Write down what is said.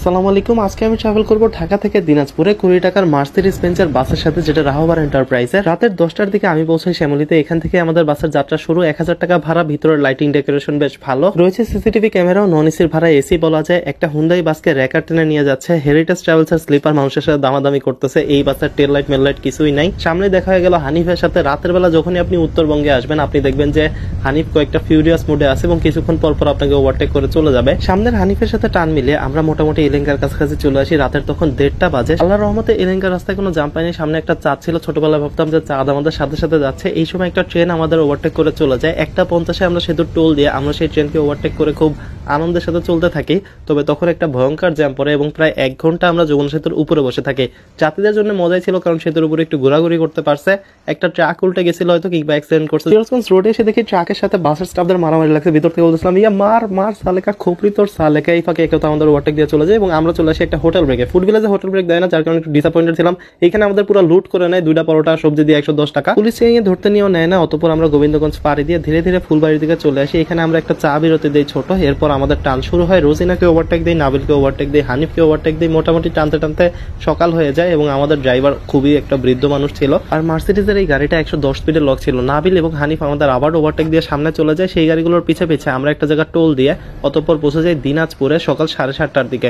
আসসালামু আলাইকুম। আজকে আমি ট্রাভেল করব ঢাকা থেকে দিনাজপুরে 20 টাকার মার্সিডিজ বেঞ্চের বাসের সাথে, যেটা রাহবার এন্টারপ্রাইজের। রাতের 10টার দিকে আমি পৌঁছাই শ্যামলীতে। এখান থেকে আমাদের বাসের যাত্রা শুরু। 1000 টাকা ভাড়া, ভিতরের লাইটিং ডেকোরেশন বেশ ভালো রয়েছে, সিসিটিভি ক্যামেরাও, নন এসির ভাড়া এসি বলা যায়। একটা হুন্দাই বাসকে র্যাকার টেনে নিয়ে যাচ্ছে। হেরিটেজ ট্রাভেলসের স্লিপার মানুষের সাথে দামাদামি করতেছে। এই বাসের টেল লাইট মেল লাইট কিছুই নাই। সামনে দেখা হয়ে গেল হানিফের সাথে। রাতের বেলা যখনই আপনি উত্তরবঙ্গে আসবেন, আপনি দেখবেন যে হানিফ কয়েকটা ফিউরিয়াস মোডে আছে এবং কিছুক্ষণ পর পর আপনাকে ওভারটেক করে চলে যাবে। সামনের হানিফের সাথে টান মিলে আমরা মোটামুটি এলেঙ্গার কাছাকাছি চলে আসি। রাতের তখন 1:30 বাজে। আল্লাহর রহমতে এলেঙ্গার রাস্তায় কোনো জাম পাইনি। সামনে একটা চাঁদ ছিল। ছোটবেলায় ভাবতাম যে চাঁদ আমাদের সাথে সাথে যাচ্ছে। এই সময় একটা ট্রেন আমাদের ওভারটেক করে চলে যায়। 1:50 আমরা সেতুর টোল দিয়ে আমরা সেই ট্রেনকে ওভারটেক করে খুব আনন্দের সাথে চলতে থাকি। তবে তখন একটা ভয়ঙ্কর জ্যাম পড়ে এবং প্রায় 1 ঘন্টা আমরা যমুনা সেতুর উপরে বসে থাকি। যাত্রীদের জন্য মজাই ছিল, কারণ সেতুর উপরে একটু ঘোরাঘুরি করতে পারছে। একটা ট্রাক উল্টে গেছিল হয়তো, কিংবা অ্যাক্সিডেন্ট করছে। সিরাজগঞ্জ রোডে এসে দেখি ট্রাকের সাথে বাসের স্টাফদের মারামারি লাগছে। ভিতর থেকে বলছিলাম, ইয়া মার মার সালেকা, খোপরি তোর সালেকা। এই ফাঁকে কেউ আমাদের ওভারটেক দিয়ে চলে যায় এবং আমরা চলে আসি একটা হোটেল ব্রেকে। ফুড ভিলেজে হোটেল ব্রেক দেয় না, যার কারণে একটু ডিসঅ্যাপয়েন্টেড ছিলাম। এখানে আমাদের পুরো লুট করে নেয়। 2টা পরোটা সবজি দিয়ে 110 টাকা। পুলিশ নিয়ে ধরতে নিয়েও নেয় না। অতঃপর আমরা গোবিন্দগঞ্জ পাড়ি দিয়ে ধীরে ধীরে ফুলবাড়ির দিকে চলে আসি। এখানে আমরা একটা চা বিরতি দিই ছোট। এরপর আমাদের টান শুরু হয়। রোজিনাকে ওভারটেক দিই, নাবিলকে ওভারটেক দিই, হানিফকে ওভারটেক দিই। মোটামুটি টানতে টানতে সকাল হয়ে যায় এবং আমাদের ড্রাইভার খুবই একটা বৃদ্ধ মানুষ ছিল। আর মার্সিডিজের এই গাড়িটা 110 স্পিডে লক ছিল। নাবিল এবং হানিফ আমাদের আবার ওভারটেক দিয়ে সামনে চলে যায়। সেই গাড়িগুলোর পিছে পিছে আমরা একটা জায়গা টোল দিয়ে অতঃপর পৌঁছে যাই দিনাজপুরে সকাল 7:30টার দিকে।